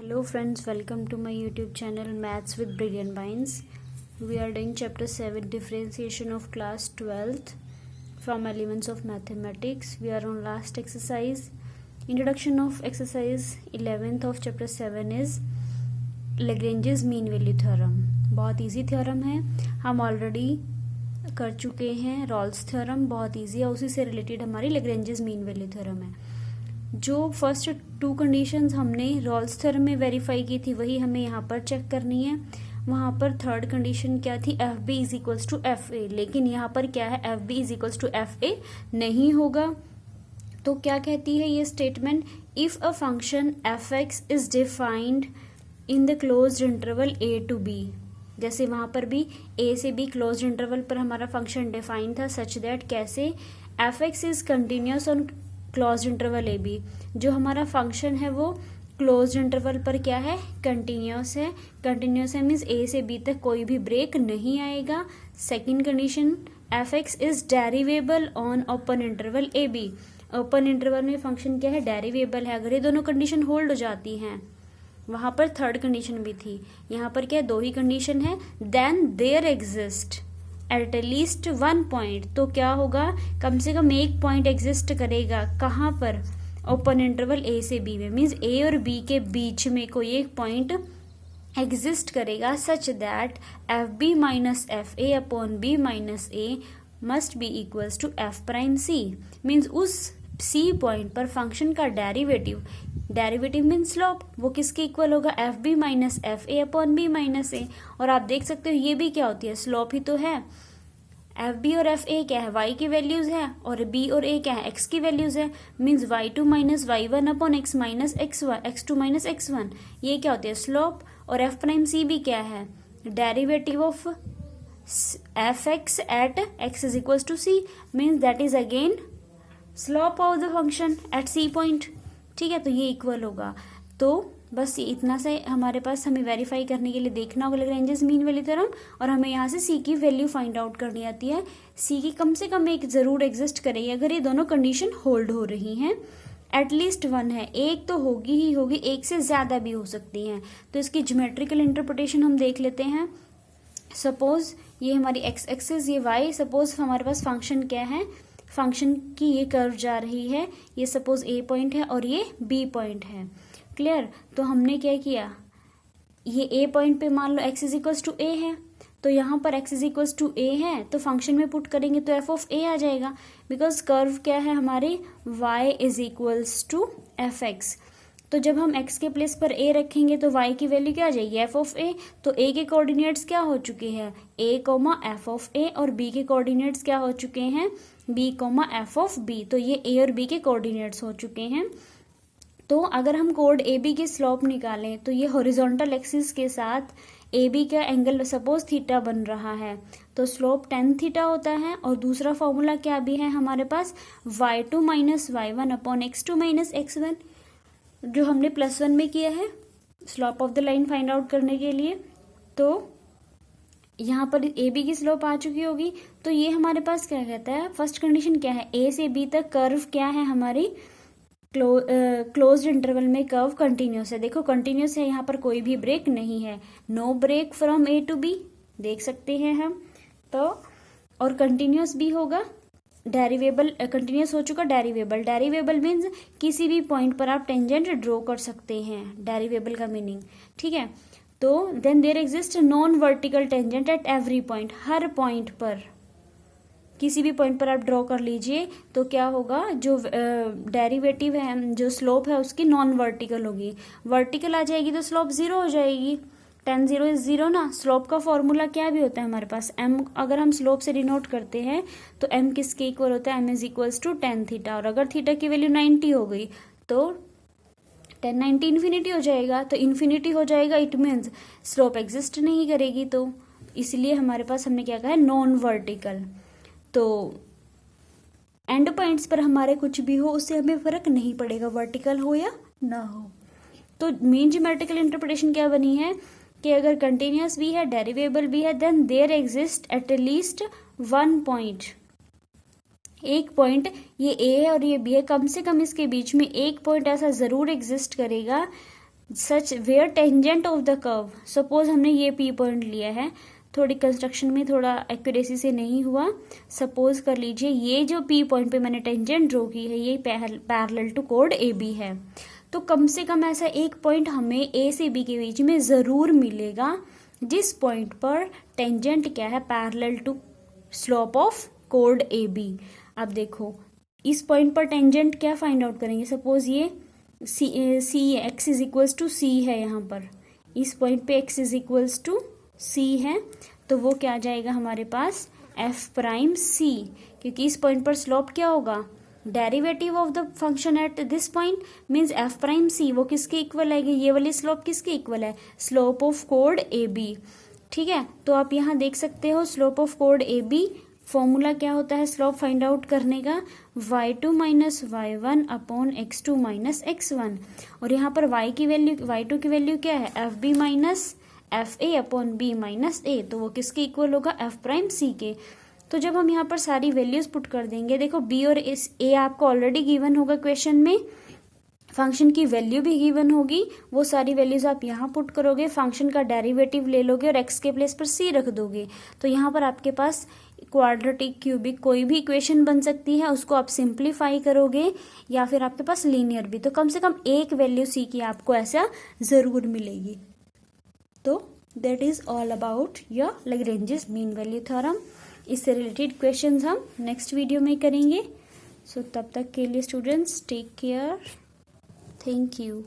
Hello friends, welcome to my YouTube channel Maths with Brilliant Minds. We are doing chapter 7 differentiation of class 12th from elements of mathematics. We are on last exercise. Introduction of exercise 11th of chapter 7 is Lagrange's mean value theorem. बहुत easy theorem है, हम already कर चुके हैं. Rawls theorem बहुत easy है, उसी से रिलेटेड हमारी Lagrange's मीन वैल्यू थ्योरम है. जो फर्स्ट टू कंडीशंस हमने रॉल्स थ्योरम में वेरीफाई की थी वही हमें यहाँ पर चेक करनी है. वहाँ पर थर्ड कंडीशन क्या थी, f b is equals to f a, लेकिन यहाँ पर क्या है, F b is equals to f a नहीं होगा. तो क्या कहती है ये statement, if a function f x is defined in the closed interval a to b, जैसे वहाँ पर भी ए से बी क्लोज्ड इंटरवल पर हमारा फंक्शन डिफाइन था, सच दैट कैसे f x is continuous on closed interval A b, जो हमारा फंक्शन है वो क्लोज्ड इंटरवल पर क्या है, कंटिन्यूस है. कंटिन्यूस है मीन्स ए से बी तक कोई भी ब्रेक नहीं आएगा. Second condition, F x is derivable on open interval A B. Open interval में फंक्शन क्या है, डेरिवेबल है. अगर ये दोनों कंडीशन होल्ड हो जाती हैं, वहां पर थर्ड कंडीशन भी थी, यहाँ पर क्या है, दो ही कंडीशन है. Then there exist at least one point, तो क्या होगा, कम से कम एक पॉइंट एग्जिस्ट करेगा. कहाँ पर, ओपन इंटरवल ए से बी में, मीन्स ए और बी के बीच में कोई एक पॉइंट एग्जिस्ट करेगा, such that F B minus F A upon B minus A must be equals to F prime C. Means उस सी पॉइंट पर फंक्शन का डेरिवेटिव, डेरिवेटिव मीन स्लोप, वो किसके इक्वल होगा, F B minus F A upon B minus A. और आप देख सकते हो ये भी क्या होती है, स्लोप ही तो है. एफ बी और एफ ए क्या है, वाई की वैल्यूज है, और बी और ए क्या है, एक्स की वैल्यूज है. Means y two minus Y one upon x minus x one, x two minus x one, ये क्या होती है, स्लोप. और एफ प्राइम सी भी क्या है, derivative of f x at x is equal to c, means that is again slope of the function at c point. ठीक है, तो ये इक्वल होगा. तो बस ये इतना से हमारे पास हमें वेरीफाई करने के लिए देखना होगा लैग्रेंजेस मीन वैल्यू थ्योरम, और हमें यहाँ से सी की वैल्यू फाइंड आउट करनी आती है. सी की कम से कम एक जरूर एग्जिस्ट करेगी अगर ये दोनों कंडीशन होल्ड हो रही हैं. एटलीस्ट वन है, एक तो होगी ही होगी, एक से ज्यादा भी हो सकती हैं. तो इसकी ज्योमेट्रिकल इंटरप्रिटेशन हम देख लेते हैं. सपोज ये हमारी एक्स एक्सिस, ये वाई, सपोज हमारे पास फंक्शन क्या है, फंक्शन की ये कर्व जा रही है, ये सपोज ए पॉइंट है और ये बी पॉइंट है. क्लियर. तो हमने क्या किया, ये ए पॉइंट पे मान लो एक्स इज इक्वल्स टू ए है, तो यहाँ पर एक्स इज इक्वल्स टू ए है, तो फंक्शन में पुट करेंगे तो एफ ऑफ ए आ जाएगा, बिकॉज कर्व क्या है हमारे, y is equals to f x. तो जब हम x के प्लेस पर a रखेंगे तो y की वैल्यू क्या आ जाएगी, f ऑफ a. तो a के कोऑर्डिनेट्स क्या हो चुके हैं, a coma F of a, और b के कोऑर्डिनेट्स क्या हो चुके हैं, b coma F of b. तो ये a और b के कोऑर्डिनेट्स हो चुके हैं. तो अगर हम कोड ए बी की स्लोप निकालें तो ये हॉरिजॉन्टल एक्सिस के साथ ए बी का एंगल सपोज थीटा बन रहा है, तो स्लोप टेन थीटा होता है. और दूसरा फॉर्मूला क्या भी है हमारे पास, Y two minus Y one upon X two minus x one, जो हमने प्लस वन में किया है slope of the line find out करने के लिए. तो यहाँ पर ए बी की स्लोप आ चुकी होगी. तो ये हमारे पास क्या कहता है, फर्स्ट कंडीशन क्या है, ए से बी तक कर्व क्या है हमारी, क्लोज्ड इंटरवल में कर्व कंटिन्यूस है. देखो कंटिन्यूस है, यहाँ पर कोई भी ब्रेक नहीं है, no break from a to b, देख सकते हैं हम. तो और कंटिन्यूस भी होगा, डेरिवेबल कंटिन्यूस हो चुका, डेरिवेबल, डेरिवेबल मीन्स किसी भी पॉइंट पर आप टेंजेंट ड्रॉ कर सकते हैं, डेरिवेबल का मीनिंग. ठीक है. तो then there exist non vertical tangent at every point, हर पॉइंट पर किसी भी पॉइंट पर आप ड्रॉ कर लीजिए तो क्या होगा, जो डेरिवेटिव है, जो स्लोप है उसकी नॉन वर्टिकल होगी. वर्टिकल आ जाएगी तो स्लोप जीरो हो जाएगी, टेन जीरो इज जीरो ना. स्लोप का फॉर्मूला क्या भी होता है हमारे पास, एम. अगर हम स्लोप से डिनोट करते हैं तो एम किसके इक्वल होता है, m is equals to tan theta. और अगर थीटा की वैल्यू 90 हो गई तो 1090 इन्फिनिटी हो जाएगा. तो इन्फिनिटी हो जाएगा, इट मीन्स स्लोप एग्जिस्ट नहीं करेगी. तो इसलिए हमारे पास हमने क्या कहा है, नॉन वर्टिकल. तो एंड पॉइंट्स पर हमारे कुछ भी हो उससे हमें फर्क नहीं पड़ेगा, वर्टिकल हो या ना हो. तो मेन ज्योमेट्रिकल इंटरप्रिटेशन क्या बनी है कि अगर कंटिन्यूस भी है, डेरिवेबल भी है, then there exist at least one point, एक पॉइंट, ये ए है और ये बी है, कम से कम इसके बीच में एक पॉइंट ऐसा जरूर एग्जिस्ट करेगा such where tangent of the curve, suppose हमने ये पी पॉइंट लिया है, थोड़ी कंस्ट्रक्शन में थोड़ा एक्यूरेसी से नहीं हुआ, सपोज कर लीजिए ये जो पी पॉइंट पे मैंने टेंजेंट ड्रॉ की है ये पैरेलल टू कोड ए बी है, तो कम से कम ऐसा एक पॉइंट हमें ए से बी के बीच में ज़रूर मिलेगा जिस पॉइंट पर टेंजेंट क्या है, पैरेलल टू स्लोप ऑफ कोड ए बी। अब देखो इस पॉइंट पर टेंजेंट क्या फाइंड आउट करेंगे, सपोज ये सी एक्स इज इक्वल्स टू सी है, यहाँ पर इस पॉइंट पे एक्स इज इक्वल्स टू सी है, तो वो क्या आ जाएगा हमारे पास एफ प्राइम सी, क्योंकि इस पॉइंट पर स्लोप क्या होगा, derivative of the function at this point means f prime c, वो किसके इक्वल आएगी, ये वाली स्लोप किसके इक्वल है, स्लोप ऑफ कोड ए बी। ठीक है, तो आप यहाँ देख सकते हो स्लोप ऑफ कोड ए बी, फॉर्मूला क्या होता है स्लोप फाइंड आउट करने का, y2 minus y1 upon x2 minus x1, और यहाँ पर y की वैल्यू y2 की वैल्यू क्या है, F B minus F A upon B minus A, तो वो किसके इक्वल होगा, एफ प्राइम सी के। तो जब हम यहाँ पर सारी वैल्यूज पुट कर देंगे, देखो बी और ए आपको ऑलरेडी गिवन होगा क्वेश्चन में, फंक्शन की वैल्यू भी गिवन होगी, वो सारी वैल्यूज आप यहाँ पुट करोगे, फंक्शन का डेरिवेटिव ले लोगे और एक्स के प्लेस पर सी रख दोगे, तो यहाँ पर आपके पास क्वाड्रेटिक क्यूबिक कोई भी इक्वेशन बन सकती है, उसको आप सिंप्लीफाई करोगे, या फिर आपके पास लीनियर भी, तो कम से कम एक वैल्यू सी की आपको ऐसा ज़रूर मिलेगी। तो that is all about your Lagrange's mean value theorem. इससे रिलेटेड क्वेश्चंस हम नेक्स्ट वीडियो में करेंगे। सो तब तक के लिए students take care, thank you.